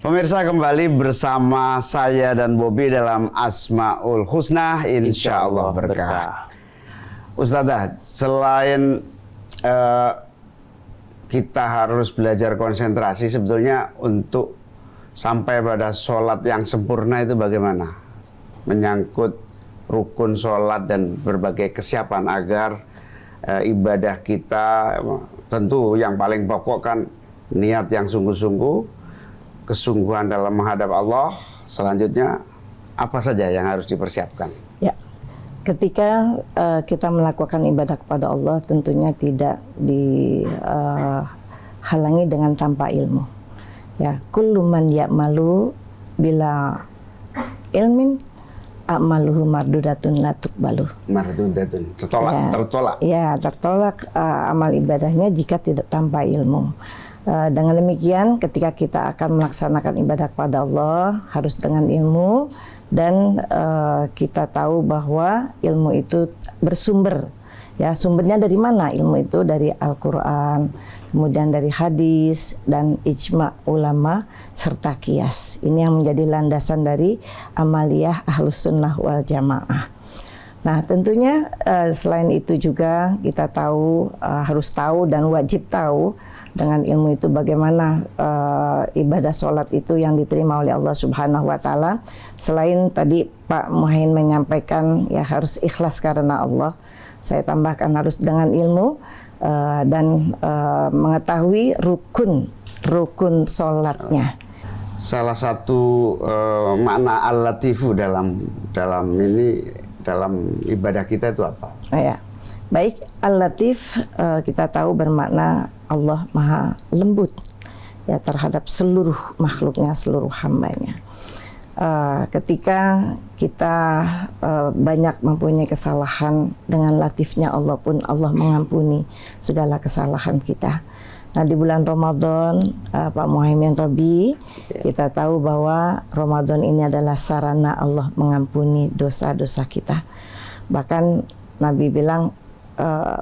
Pemirsa, kembali bersama saya dan Bobby dalam Asmaul Husna, insya Allah berkah. Ustadzah, selain kita harus belajar konsentrasi, sebetulnya untuk sampai pada sholat yang sempurna itu bagaimana? Menyangkut rukun sholat dan berbagai kesiapan agar ibadah kita, tentu yang paling pokok kan niat yang sungguh-sungguh, kesungguhan dalam menghadap Allah. Selanjutnya apa saja yang harus dipersiapkan? Ya, ketika kita melakukan ibadah kepada Allah, tentunya tidak dihalangi dengan tanpa ilmu. Ya, kullu man ya'malu bila ilmin a'maluhu mardudatun la tuqbalu. Mardudatun, tertolak, ya, tertolak. Ya, tertolak amal ibadahnya jika tidak tanpa ilmu. Dengan demikian, ketika kita akan melaksanakan ibadah kepada Allah harus dengan ilmu, dan kita tahu bahwa ilmu itu bersumber. Ya, sumbernya dari mana? Ilmu itu dari Al-Quran, kemudian dari hadis dan ijma ulama serta qiyas. Ini yang menjadi landasan dari amaliyah Ahlus Sunnah wal Jamaah. Nah, tentunya selain itu juga kita tahu, harus tahu dan wajib tahu dengan ilmu itu bagaimana ibadah sholat itu yang diterima oleh Allah Subhanahu wa Ta'ala. Selain tadi Pak Muhain menyampaikan ya harus ikhlas karena Allah, saya tambahkan harus dengan ilmu dan mengetahui rukun sholatnya. Salah satu makna al-latifu dalam ibadah kita itu apa? Ya. Baik, al-latif kita tahu bermakna Allah maha lembut ya terhadap seluruh makhluknya, seluruh hambanya. Ketika kita banyak mempunyai kesalahan, dengan latifnya Allah pun Allah mengampuni segala kesalahan kita. Nah, di bulan Ramadan, Pak Muhaimin Rabi, kita tahu bahwa Ramadan ini adalah sarana Allah mengampuni dosa-dosa kita. Bahkan Nabi bilang,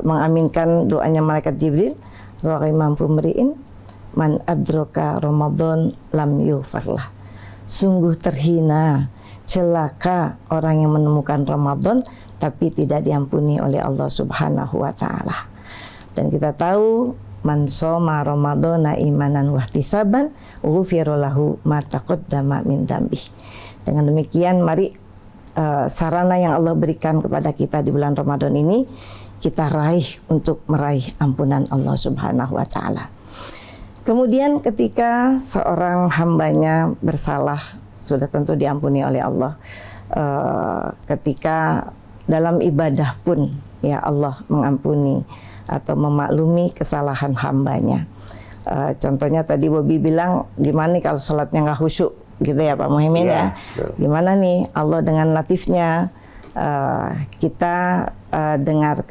mengaminkan doanya malaikat Jibril, rahimam pemberiin, man adroka Ramadan lam yufarlah. Sungguh terhina, celaka orang yang menemukan Ramadan tapi tidak diampuni oleh Allah Subhanahu wa Ta'ala. Dan kita tahu, man shoma Ramadana imanan wahtisaban ghufira lahu ma taqaddama min dzambi. Dengan demikian, mari sarana yang Allah berikan kepada kita di bulan Ramadan ini kita raih untuk meraih ampunan Allah Subhanahu wa Ta'ala. Kemudian ketika seorang hambanya bersalah, sudah tentu diampuni oleh Allah. Ketika dalam ibadah pun ya Allah mengampuni atau memaklumi kesalahan hambanya. Contohnya tadi Bobby bilang, gimana nih kalau sholatnya nggak khusyuk gitu ya Pak Muhaimin ya. Gimana nih Allah dengan latifnya kita dengar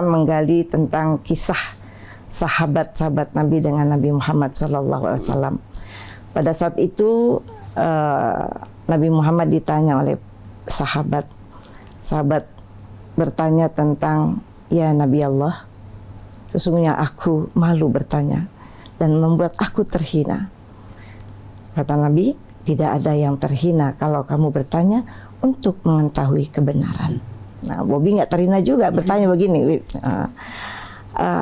menggali tentang kisah sahabat-sahabat Nabi dengan Nabi Muhammad SAW. Pada saat itu Nabi Muhammad ditanya oleh sahabat bertanya tentang, ya Nabi Allah, sesungguhnya aku malu bertanya dan membuat aku terhina. Kata Nabi, tidak ada yang terhina kalau kamu bertanya untuk mengetahui kebenaran. Nah, Bobby nggak terhina juga bertanya begini.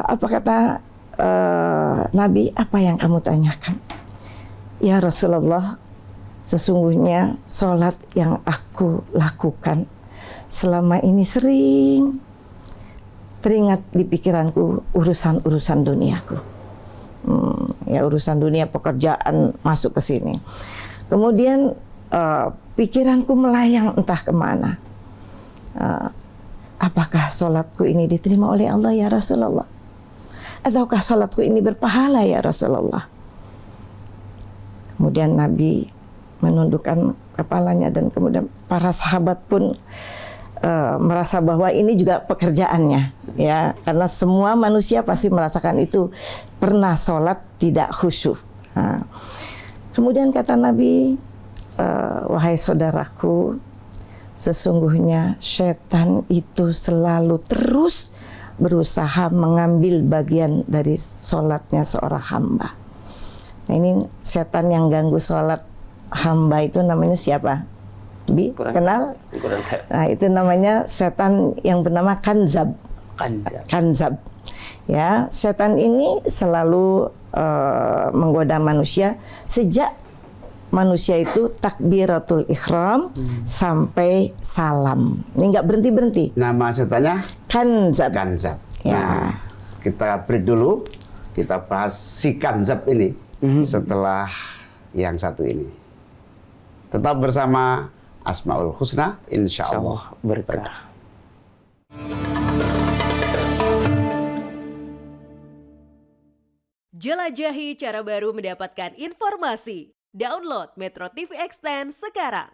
Apa kata Nabi? Apa yang kamu tanyakan? Ya Rasulullah, sesungguhnya sholat yang aku lakukan selama ini sering teringat di pikiranku urusan-urusan duniaku. Ya, urusan dunia, pekerjaan masuk ke sini. Kemudian pikiranku melayang entah kemana. Apakah sholatku ini diterima oleh Allah ya Rasulullah? Ataukah sholatku ini berpahala ya Rasulullah? Kemudian Nabi menundukkan kepalanya dan kemudian para sahabat pun merasa bahwa ini juga pekerjaannya, ya, karena semua manusia pasti merasakan itu, pernah sholat tidak khusyuk. Kemudian kata Nabi, wahai saudaraku, sesungguhnya setan itu selalu terus berusaha mengambil bagian dari sholatnya seorang hamba. Nah, ini setan yang ganggu sholat hamba itu namanya siapa? Bi, kenal? Kurang Nah, itu namanya setan yang bernama Kanzab. Kanzab. Ya, setan ini selalu menggoda manusia sejak manusia itu takbiratul ihram sampai salam. Ini nggak berhenti-berhenti. Nama setannya Kanzab. Kanzab. Ya. Nah, kita break dulu. Kita bahas si Kanzab ini setelah yang satu ini. Tetap bersama Asmaul Husna, insya Allah berkah. Jelajahi cara baru mendapatkan informasi. Download Metro TV Extend sekarang.